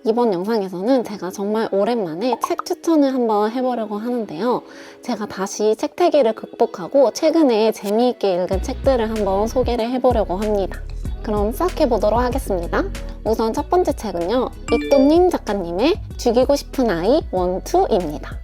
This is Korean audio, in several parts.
이번 영상에서는 제가 정말 오랜만에 책 추천을 한번 해보려고 하는데요. 제가 다시 책태기를 극복하고 최근에 재미있게 읽은 책들을 한번 소개를 해보려고 합니다. 그럼 시작해보도록 하겠습니다. 우선 첫 번째 책은요, 이꽃님 작가님의 죽이고 싶은 아이 1, 2입니다.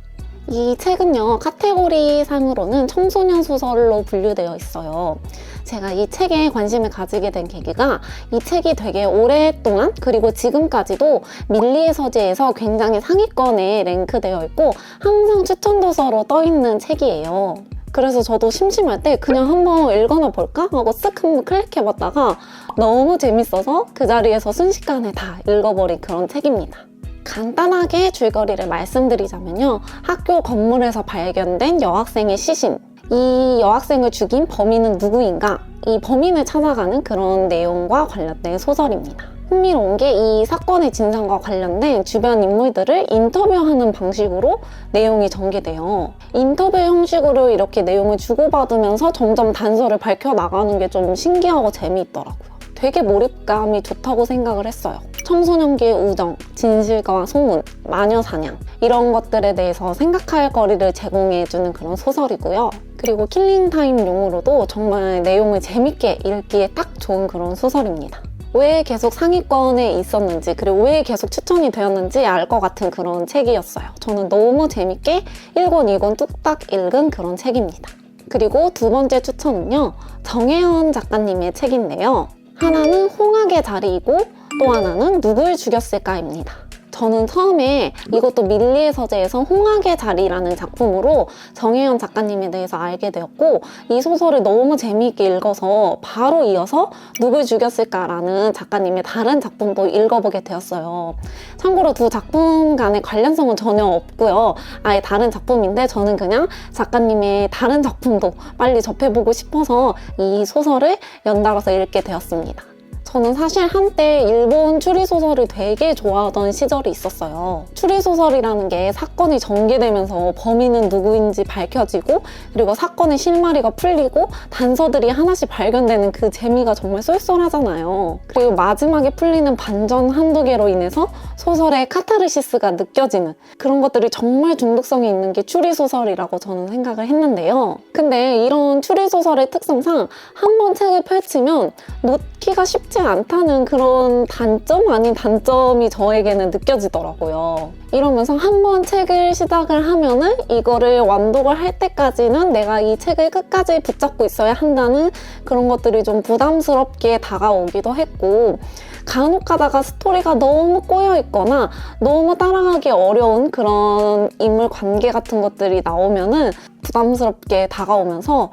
이 책은요, 카테고리 상으로는 청소년 소설로 분류되어 있어요. 제가 이 책에 관심을 가지게 된 계기가 이 책이 되게 오랫동안 그리고 지금까지도 밀리의 서재에서 굉장히 상위권에 랭크되어 있고 항상 추천 도서로 떠 있는 책이에요. 그래서 저도 심심할 때 그냥 한번 읽어나 볼까 하고 쓱 한번 클릭해봤다가 너무 재밌어서 그 자리에서 순식간에 다 읽어버린 그런 책입니다. 간단하게 줄거리를 말씀드리자면요, 학교 건물에서 발견된 여학생의 시신, 이 여학생을 죽인 범인은 누구인가, 이 범인을 찾아가는 그런 내용과 관련된 소설입니다. 흥미로운 게 이 사건의 진상과 관련된 주변 인물들을 인터뷰하는 방식으로 내용이 전개돼요. 인터뷰 형식으로 이렇게 내용을 주고받으면서 점점 단서를 밝혀나가는 게 좀 신기하고 재미있더라고요. 되게 몰입감이 좋다고 생각을 했어요. 청소년기의 우정, 진실과 소문, 마녀 사냥 이런 것들에 대해서 생각할 거리를 제공해주는 그런 소설이고요. 그리고 킬링타임용으로도 정말 내용을 재밌게 읽기에 딱 좋은 그런 소설입니다. 왜 계속 상위권에 있었는지 그리고 왜 계속 추천이 되었는지 알 것 같은 그런 책이었어요. 저는 너무 재밌게 1권, 2권 뚝딱 읽은 그런 책입니다. 그리고 두 번째 추천은요, 정혜연 작가님의 책인데요. 하나는 홍학의 자리이고 또 하나는 누굴 죽였을까입니다. 저는 처음에 이것도 밀리의 서재에서 홍학의 자리라는 작품으로 정혜연 작가님에 대해서 알게 되었고, 이 소설을 너무 재미있게 읽어서 바로 이어서 누굴 죽였을까라는 작가님의 다른 작품도 읽어보게 되었어요. 참고로 두 작품 간의 관련성은 전혀 없고요. 아예 다른 작품인데 저는 그냥 작가님의 다른 작품도 빨리 접해보고 싶어서 이 소설을 연달아서 읽게 되었습니다. 저는 사실 한때 일본 추리소설을 되게 좋아하던 시절이 있었어요. 추리소설이라는 게 사건이 전개되면서 범인은 누구인지 밝혀지고 그리고 사건의 실마리가 풀리고 단서들이 하나씩 발견되는 그 재미가 정말 쏠쏠하잖아요. 그리고 마지막에 풀리는 반전 한두 개로 인해서 소설의 카타르시스가 느껴지는 그런 것들이 정말 중독성이 있는 게 추리소설이라고 저는 생각을 했는데요. 근데 이런 추리소설의 특성상 한 번 책을 펼치면 놓기가 쉽지 않다는 그런 단점 아닌 단점이 저에게는 느껴지더라고요. 이러면서 한 번 책을 시작을 하면은 이거를 완독을 할 때까지는 내가 이 책을 끝까지 붙잡고 있어야 한다는 그런 것들이 좀 부담스럽게 다가오기도 했고, 간혹 가다가 스토리가 너무 꼬여있거나 너무 따라가기 어려운 그런 인물 관계 같은 것들이 나오면은 부담스럽게 다가오면서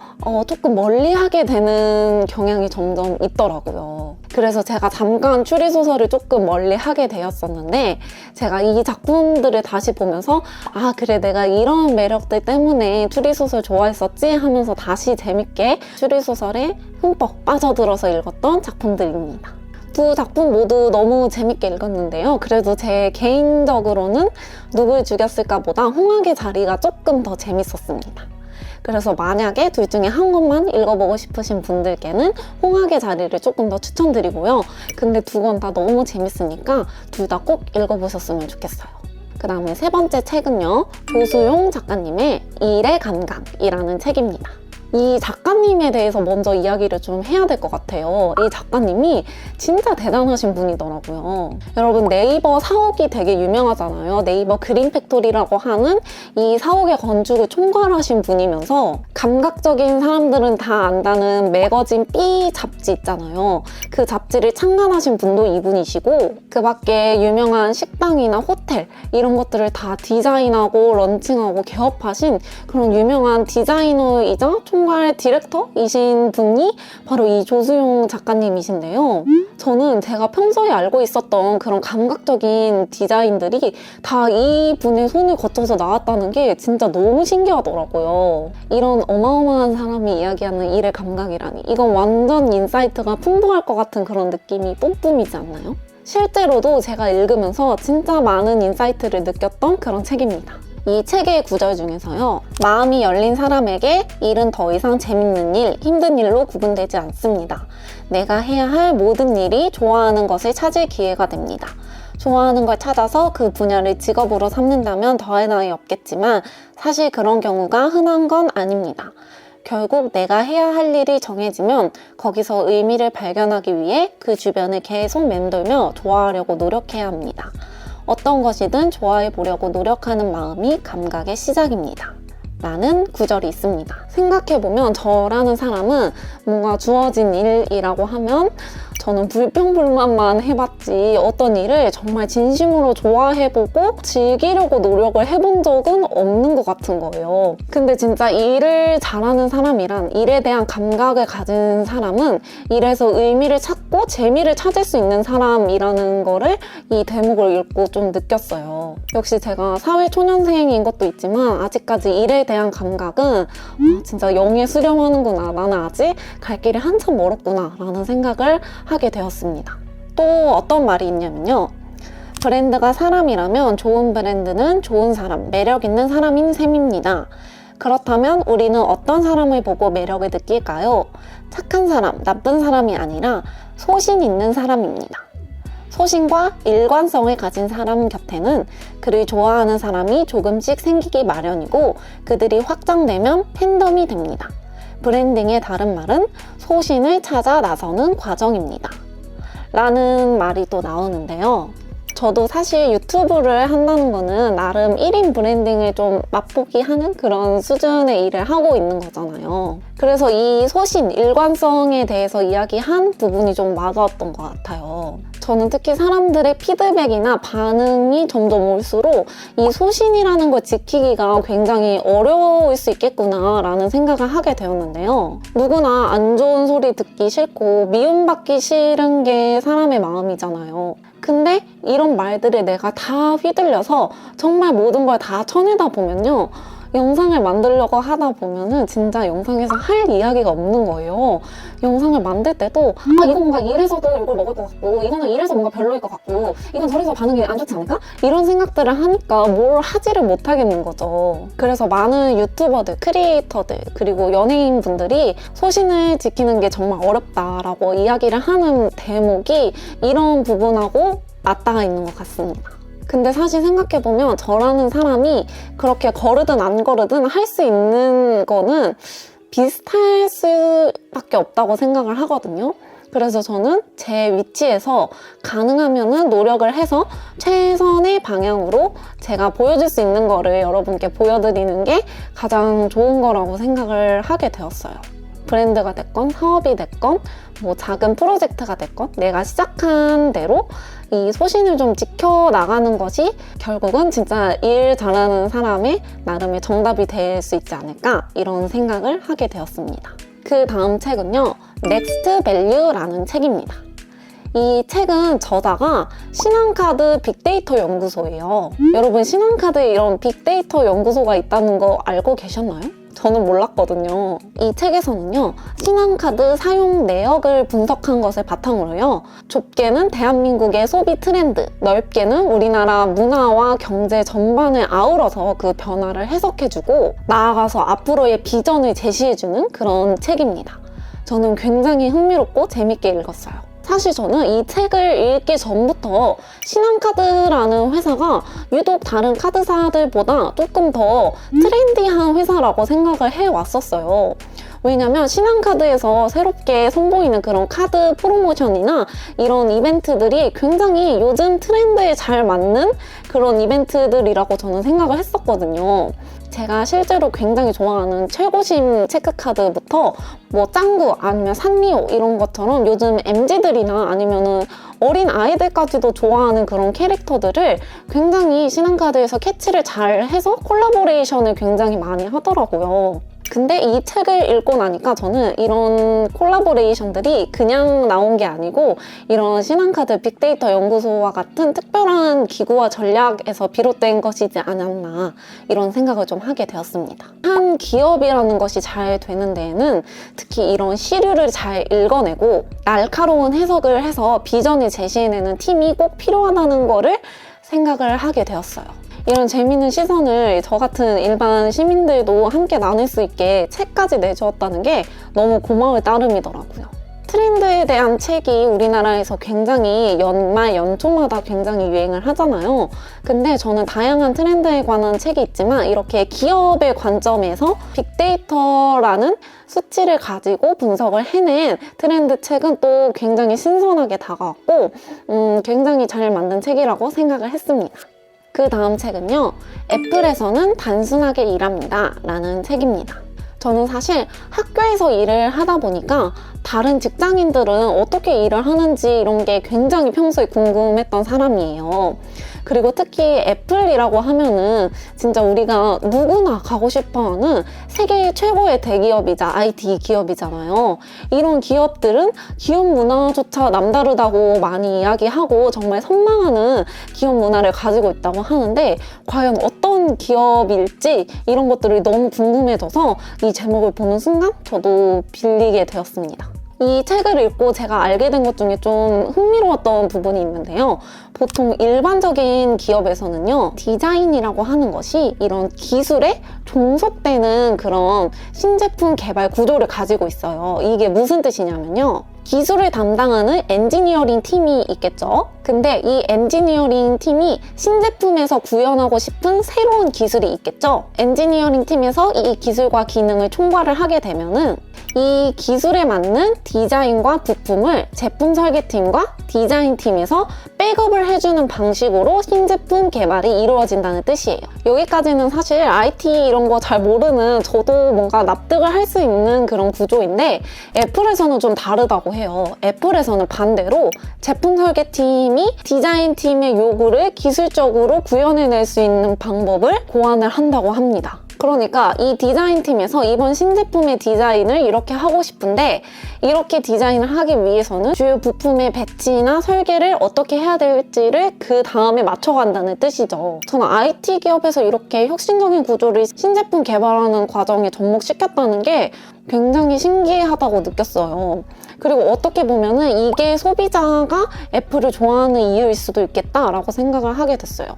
조금 멀리하게 되는 경향이 점점 있더라고요. 그래서 제가 잠깐 추리소설을 조금 멀리하게 되었었는데, 제가 이 작품들을 다시 보면서 그래, 내가 이런 매력들 때문에 추리소설 좋아했었지 하면서 다시 재밌게 추리소설에 흠뻑 빠져들어서 읽었던 작품들입니다. 두 작품 모두 너무 재밌게 읽었는데요. 그래도 제 개인적으로는 누굴 죽였을까 보다 홍학의 자리가 조금 더 재밌었습니다. 그래서 만약에 둘 중에 한 권만 읽어보고 싶으신 분들께는 홍학의 자리를 조금 더 추천드리고요. 근데 두 권 다 너무 재밌으니까 둘 다 꼭 읽어보셨으면 좋겠어요. 그 다음에 세 번째 책은요, 조수용 작가님의 일의 감각이라는 책입니다. 이 작가님에 대해서 먼저 이야기를 좀 해야 될 것 같아요. 이 작가님이 진짜 대단하신 분이더라고요. 여러분, 네이버 사옥이 되게 유명하잖아요. 네이버 그린팩토리라고 하는 이 사옥의 건축을 총괄하신 분이면서 감각적인 사람들은 다 안다는 매거진 B 잡지 있잖아요. 그 잡지를 창간하신 분도 이분이시고, 그 밖에 유명한 식당이나 호텔 이런 것들을 다 디자인하고 런칭하고 개업하신 그런 유명한 디자이너이자 총괄 디렉터이신 분이 바로 이 조수용 작가님이신데요. 저는 제가 평소에 알고 있었던 그런 감각적인 디자인들이 다 이분의 손을 거쳐서 나왔다는 게 진짜 너무 신기하더라고요. 이런 어마어마한 사람이 이야기하는 일의 감각이라니, 이건 완전 인사이트가 풍부할 것 같은 그런 느낌이 뿜뿜이지 않나요? 실제로도 제가 읽으면서 진짜 많은 인사이트를 느꼈던 그런 책입니다. 이 책의 구절 중에서요, 마음이 열린 사람에게 일은 더 이상 재밌는 일, 힘든 일로 구분되지 않습니다. 내가 해야 할 모든 일이 좋아하는 것을 찾을 기회가 됩니다. 좋아하는 걸 찾아서 그 분야를 직업으로 삼는다면 더할 나위 없겠지만 사실 그런 경우가 흔한 건 아닙니다. 결국 내가 해야 할 일이 정해지면 거기서 의미를 발견하기 위해 그 주변을 계속 맴돌며 좋아하려고 노력해야 합니다. 어떤 것이든 좋아해 보려고 노력하는 마음이 감각의 시작입니다. 라는 구절이 있습니다. 생각해보면 저라는 사람은 뭔가 주어진 일이라고 하면 저는 불평불만만 해봤지 어떤 일을 정말 진심으로 좋아해보고 즐기려고 노력을 해본 적은 없는 것 같은 거예요. 근데 진짜 일을 잘하는 사람이란 일에 대한 감각을 가진 사람은 일에서 의미를 찾고 재미를 찾을 수 있는 사람이라는 거를 이 대목을 읽고 좀 느꼈어요. 역시 제가 사회초년생인 것도 있지만 아직까지 일에 대한 감각은 진짜 영에 수렴하는구나. 나는 아직 갈 길이 한참 멀었구나 라는 생각을 하게 되었습니다. 또 어떤 말이 있냐면요. 브랜드가 사람이라면 좋은 브랜드는 좋은 사람, 매력 있는 사람인 셈입니다. 그렇다면 우리는 어떤 사람을 보고 매력을 느낄까요? 착한 사람, 나쁜 사람이 아니라 소신 있는 사람입니다. 소신과 일관성을 가진 사람 곁에는 그를 좋아하는 사람이 조금씩 생기기 마련이고 그들이 확장되면 팬덤이 됩니다. 브랜딩의 다른 말은 소신을 찾아 나서는 과정입니다. 라는 말이 또 나오는데요. 저도 사실 유튜브를 한다는 거는 나름 1인 브랜딩을 좀 맛보기 하는 그런 수준의 일을 하고 있는 거잖아요. 그래서 이 소신, 일관성에 대해서 이야기한 부분이 좀 맞았던 것 같아요. 저는 특히 사람들의 피드백이나 반응이 점점 올수록 이 소신이라는 걸 지키기가 굉장히 어려울 수 있겠구나 라는 생각을 하게 되었는데요. 누구나 안 좋은 소리 듣기 싫고 미움받기 싫은 게 사람의 마음이잖아요. 근데 이런 말들에 내가 다 휘둘려서 정말 모든 걸 다 쳐내다 보면요. 영상을 만들려고 하다 보면은 진짜 영상에서 할 이야기가 없는 거예요. 영상을 만들 때도 이거 뭔가 이래서도 이걸 먹을 것 같고 이거는 이래서 뭔가 별로일 것 같고 이건 저래서 반응이 안 좋지 않을까? 이런 생각들을 하니까 뭘 하지를 못하겠는 거죠. 그래서 많은 유튜버들, 크리에이터들 그리고 연예인분들이 소신을 지키는 게 정말 어렵다라고 이야기를 하는 대목이 이런 부분하고 맞닿아 있는 것 같습니다. 근데 사실 생각해보면 저라는 사람이 그렇게 거르든 안 거르든 할 수 있는 거는 비슷할 수밖에 없다고 생각을 하거든요. 그래서 저는 제 위치에서 가능하면은 노력을 해서 최선의 방향으로 제가 보여줄 수 있는 거를 여러분께 보여드리는 게 가장 좋은 거라고 생각을 하게 되었어요. 브랜드가 됐건 사업이 됐건 뭐 작은 프로젝트가 됐건 내가 시작한 대로 이 소신을 좀 지켜나가는 것이 결국은 진짜 일 잘하는 사람의 나름의 정답이 될 수 있지 않을까 이런 생각을 하게 되었습니다. 그 다음 책은요. 넥스트 밸류라는 책입니다. 이 책은 저자가 신한카드 빅데이터 연구소예요. 여러분 신한카드에 이런 빅데이터 연구소가 있다는 거 알고 계셨나요? 저는 몰랐거든요. 이 책에서는요. 신한카드 사용 내역을 분석한 것을 바탕으로요. 좁게는 대한민국의 소비 트렌드, 넓게는 우리나라 문화와 경제 전반을 아우러서 그 변화를 해석해주고 나아가서 앞으로의 비전을 제시해주는 그런 책입니다. 저는 굉장히 흥미롭고 재밌게 읽었어요. 사실 저는 이 책을 읽기 전부터 신한카드라는 회사가 유독 다른 카드사들보다 조금 더 트렌디한 회사라고 생각을 해왔었어요. 왜냐면 신한카드에서 새롭게 선보이는 그런 카드 프로모션이나 이런 이벤트들이 굉장히 요즘 트렌드에 잘 맞는 그런 이벤트들이라고 저는 생각을 했었거든요. 제가 실제로 굉장히 좋아하는 최고심 체크카드부터 뭐 짱구 아니면 산리오 이런 것처럼 요즘 MZ들이나 아니면은 어린 아이들까지도 좋아하는 그런 캐릭터들을 굉장히 신한카드에서 캐치를 잘 해서 콜라보레이션을 굉장히 많이 하더라고요. 근데 이 책을 읽고 나니까 저는 이런 콜라보레이션들이 그냥 나온 게 아니고 이런 신한카드 빅데이터 연구소와 같은 특별한 기구와 전략에서 비롯된 것이지 않았나 이런 생각을 좀 하게 되었습니다. 한 기업이라는 것이 잘 되는 데에는 특히 이런 시류를 잘 읽어내고 날카로운 해석을 해서 비전을 제시해내는 팀이 꼭 필요하다는 거를 생각을 하게 되었어요. 이런 재미있는 시선을 저 같은 일반 시민들도 함께 나눌 수 있게 책까지 내주었다는 게 너무 고마울 따름이더라고요. 트렌드에 대한 책이 우리나라에서 굉장히 연말 연초마다 굉장히 유행을 하잖아요. 근데 저는 다양한 트렌드에 관한 책이 있지만 이렇게 기업의 관점에서 빅데이터라는 수치를 가지고 분석을 해낸 트렌드 책은 또 굉장히 신선하게 다가왔고 굉장히 잘 만든 책이라고 생각을 했습니다. 그 다음 책은요, 애플에서는 단순하게 일합니다 라는 책입니다. 저는 사실 학교에서 일을 하다 보니까 다른 직장인들은 어떻게 일을 하는지 이런 게 굉장히 평소에 궁금했던 사람이에요. 그리고 특히 애플이라고 하면은 진짜 우리가 누구나 가고 싶어하는 세계 최고의 대기업이자 IT 기업이잖아요. 이런 기업들은 기업 문화조차 남다르다고 많이 이야기하고 정말 선망하는 기업 문화를 가지고 있다고 하는데 과연 어떤 기업일지 이런 것들이 너무 궁금해져서 이 제목을 보는 순간 저도 빌리게 되었습니다. 이 책을 읽고 제가 알게 된 것 중에 좀 흥미로웠던 부분이 있는데요. 보통 일반적인 기업에서는요, 디자인이라고 하는 것이 이런 기술에 종속되는 그런 신제품 개발 구조를 가지고 있어요. 이게 무슨 뜻이냐면요. 기술을 담당하는 엔지니어링 팀이 있겠죠. 근데 이 엔지니어링 팀이 신제품에서 구현하고 싶은 새로운 기술이 있겠죠. 엔지니어링 팀에서 이 기술과 기능을 총괄을 하게 되면은 이 기술에 맞는 디자인과 부품을 제품 설계팀과 디자인팀에서 백업을 해주는 방식으로 신제품 개발이 이루어진다는 뜻이에요. 여기까지는 사실 IT 이런 거 잘 모르는 저도 뭔가 납득을 할 수 있는 그런 구조인데 애플에서는 좀 다르다고 해요. 애플에서는 반대로 제품 설계팀이 디자인팀의 요구를 기술적으로 구현해낼 수 있는 방법을 고안을 한다고 합니다. 그러니까 이 디자인팀에서 이번 신제품의 디자인을 이렇게 하고 싶은데 이렇게 디자인을 하기 위해서는 주요 부품의 배치나 설계를 어떻게 해야 될지를 그 다음에 맞춰간다는 뜻이죠. 저는 IT 기업에서 이렇게 혁신적인 구조를 신제품 개발하는 과정에 접목시켰다는 게 굉장히 신기하다고 느꼈어요. 그리고 어떻게 보면은 이게 소비자가 애플을 좋아하는 이유일 수도 있겠다라고 생각을 하게 됐어요.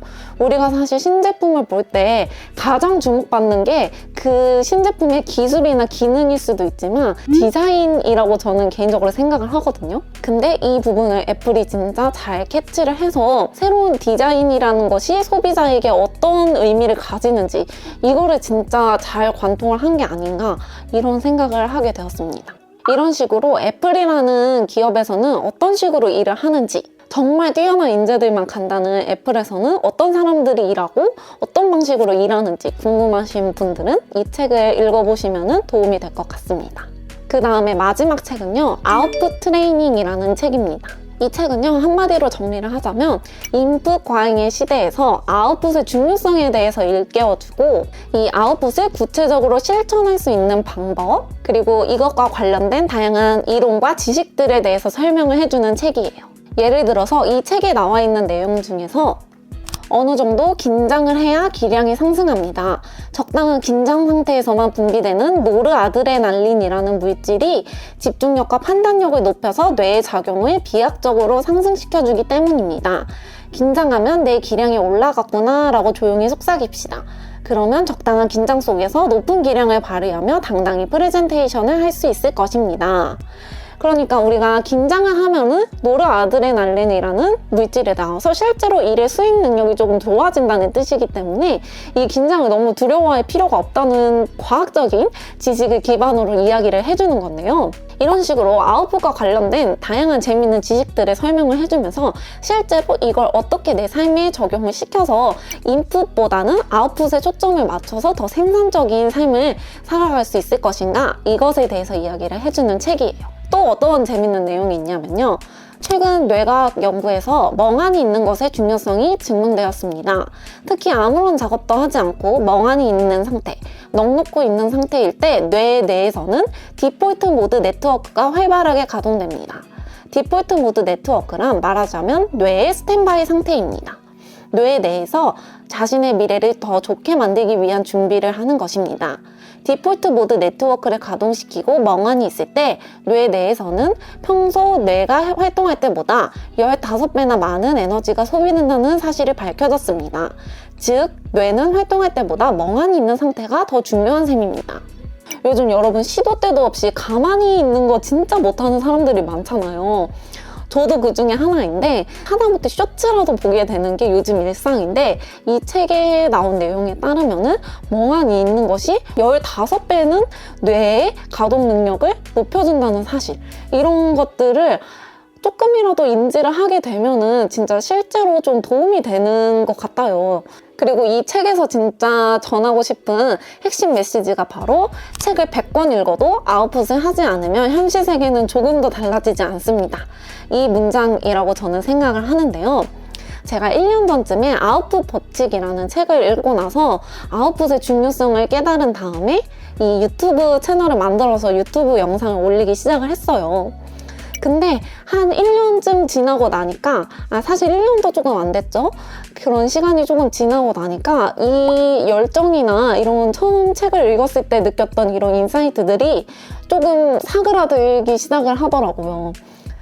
우리가 사실 신제품을 볼 때 가장 주목받는 게 그 신제품의 기술이나 기능일 수도 있지만 디자인이라고 저는 개인적으로 생각을 하거든요. 근데 이 부분을 애플이 진짜 잘 캐치를 해서 새로운 디자인이라는 것이 소비자에게 어떤 의미를 가지는지 이거를 진짜 잘 관통을 한 게 아닌가 이런 생각을 하게 되었습니다. 이런 식으로 애플이라는 기업에서는 어떤 식으로 일을 하는지 정말 뛰어난 인재들만 간다는 애플에서는 어떤 사람들이 일하고 어떤 방식으로 일하는지 궁금하신 분들은 이 책을 읽어보시면 도움이 될 것 같습니다. 그 다음에 마지막 책은요, 아웃풋 트레이닝이라는 책입니다. 이 책은요, 한마디로 정리를 하자면 인풋 과잉의 시대에서 아웃풋의 중요성에 대해서 일깨워주고 이 아웃풋을 구체적으로 실천할 수 있는 방법 그리고 이것과 관련된 다양한 이론과 지식들에 대해서 설명을 해주는 책이에요. 예를 들어서 이 책에 나와 있는 내용 중에서 어느 정도 긴장을 해야 기량이 상승합니다. 적당한 긴장 상태에서만 분비되는 노르아드레날린이라는 물질이 집중력과 판단력을 높여서 뇌의 작용을 비약적으로 상승시켜주기 때문입니다. 긴장하면 내 기량이 올라갔구나 라고 조용히 속삭입시다. 그러면 적당한 긴장 속에서 높은 기량을 발휘하며 당당히 프레젠테이션을 할 수 있을 것입니다. 그러니까 우리가 긴장을 하면은 노르아드레날린이라는 물질이 나와서 실제로 일의 수행 능력이 조금 좋아진다는 뜻이기 때문에 이 긴장을 너무 두려워할 필요가 없다는 과학적인 지식을 기반으로 이야기를 해주는 건데요. 이런 식으로 아웃풋과 관련된 다양한 재미있는 지식들을 설명을 해주면서 실제로 이걸 어떻게 내 삶에 적용을 시켜서 인풋보다는 아웃풋에 초점을 맞춰서 더 생산적인 삶을 살아갈 수 있을 것인가 이것에 대해서 이야기를 해주는 책이에요. 또 어떤 재밌는 내용이 있냐면요. 최근 뇌과학 연구에서 멍하니 있는 것의 중요성이 증명되었습니다. 특히 아무런 작업도 하지 않고 멍하니 있는 상태, 넋놓고 있는 상태일 때 뇌 내에서는 디폴트 모드 네트워크가 활발하게 가동됩니다. 디폴트 모드 네트워크란 말하자면 뇌의 스탠바이 상태입니다. 뇌 내에서 자신의 미래를 더 좋게 만들기 위한 준비를 하는 것입니다. 디폴트 모드 네트워크를 가동시키고 멍하니 있을 때 뇌 내에서는 평소 뇌가 활동할 때보다 15배나 많은 에너지가 소비된다는 사실이 밝혀졌습니다. 즉, 뇌는 활동할 때보다 멍하니 있는 상태가 더 중요한 셈입니다. 요즘 여러분 시도 때도 없이 가만히 있는 거 진짜 못하는 사람들이 많잖아요. 저도 그 중에 하나인데 하다못해 쇼츠라도 보게 되는 게 요즘 일상인데, 이 책에 나온 내용에 따르면은 멍하니 있는 것이 15배는 뇌의 가동 능력을 높여준다는 사실, 이런 것들을 조금이라도 인지를 하게 되면은 진짜 실제로 좀 도움이 되는 것 같아요. 그리고 이 책에서 진짜 전하고 싶은 핵심 메시지가 바로 책을 100권 읽어도 아웃풋을 하지 않으면 현실 세계는 조금도 달라지지 않습니다. 이 문장이라고 저는 생각을 하는데요. 제가 1년 전쯤에 아웃풋 법칙이라는 책을 읽고 나서 아웃풋의 중요성을 깨달은 다음에 이 유튜브 채널을 만들어서 유튜브 영상을 올리기 시작을 했어요. 근데 한 1년쯤 지나고 나니까, 사실 1년도 조금 안 됐죠? 그런 시간이 조금 지나고 나니까 이 열정이나 이런 처음 책을 읽었을 때 느꼈던 이런 인사이트들이 조금 사그라들기 시작을 하더라고요.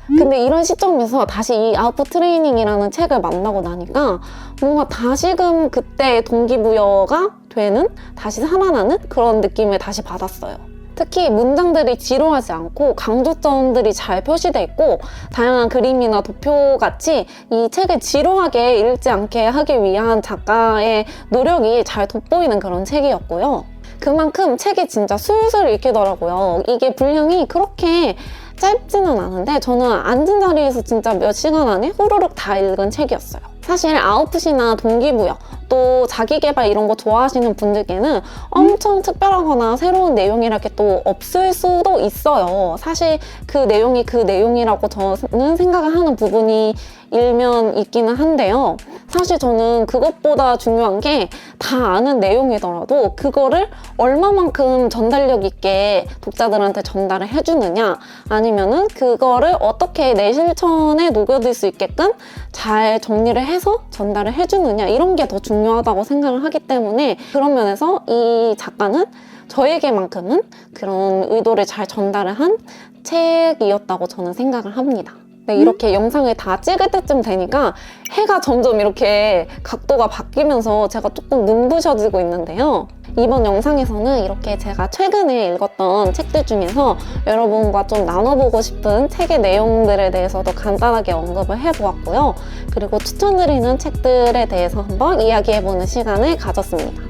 근데 이런 시점에서 다시 이 아웃풋 트레이닝이라는 책을 만나고 나니까 뭔가 다시금 그때 동기부여가 되는, 다시 살아나는 그런 느낌을 다시 받았어요. 특히 문장들이 지루하지 않고 강조점들이 잘 표시되어 있고 다양한 그림이나 도표같이 이 책을 지루하게 읽지 않게 하기 위한 작가의 노력이 잘 돋보이는 그런 책이었고요. 그만큼 책이 진짜 술술 읽히더라고요. 이게 분량이 그렇게 짧지는 않은데 저는 앉은 자리에서 진짜 몇 시간 안에 후루룩 다 읽은 책이었어요. 사실 아웃풋이나 동기부여, 또 자기계발 이런 거 좋아하시는 분들께는 엄청 특별하거나 새로운 내용이랄 게 또 없을 수도 있어요. 사실 그 내용이 그 내용이라고 저는 생각을 하는 부분이 일면 있기는 한데요. 사실 저는 그것보다 중요한 게 다 아는 내용이더라도 그거를 얼마만큼 전달력 있게 독자들한테 전달을 해주느냐, 아니면은 그거를 어떻게 내 실천에 녹여들 수 있게끔 잘 정리를 해서 전달을 해주느냐, 이런 게 더 중요하다고 생각을 하기 때문에 그런 면에서 이 작가는 저에게만큼은 그런 의도를 잘 전달을 한 책이었다고 저는 생각을 합니다. 네, 이렇게 영상을 다 찍을 때쯤 되니까 해가 점점 이렇게 각도가 바뀌면서 제가 조금 눈부셔지고 있는데요. 이번 영상에서는 이렇게 제가 최근에 읽었던 책들 중에서 여러분과 좀 나눠보고 싶은 책의 내용들에 대해서도 간단하게 언급을 해보았고요. 그리고 추천드리는 책들에 대해서 한번 이야기해보는 시간을 가졌습니다.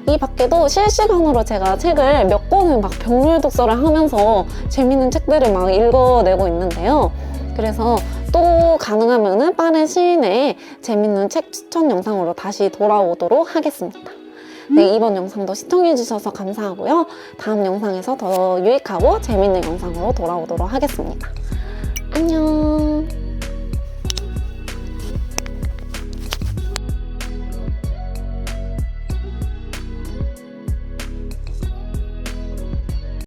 이 밖에도 실시간으로 제가 책을 몇 권을 막 병렬 독서를 하면서 재밌는 책들을 막 읽어내고 있는데요. 그래서 또 가능하면은 빠른 시일 내에 재밌는 책 추천 영상으로 다시 돌아오도록 하겠습니다. 네, 이번 영상도 시청해주셔서 감사하고요. 다음 영상에서 더 유익하고 재밌는 영상으로 돌아오도록 하겠습니다. 안녕.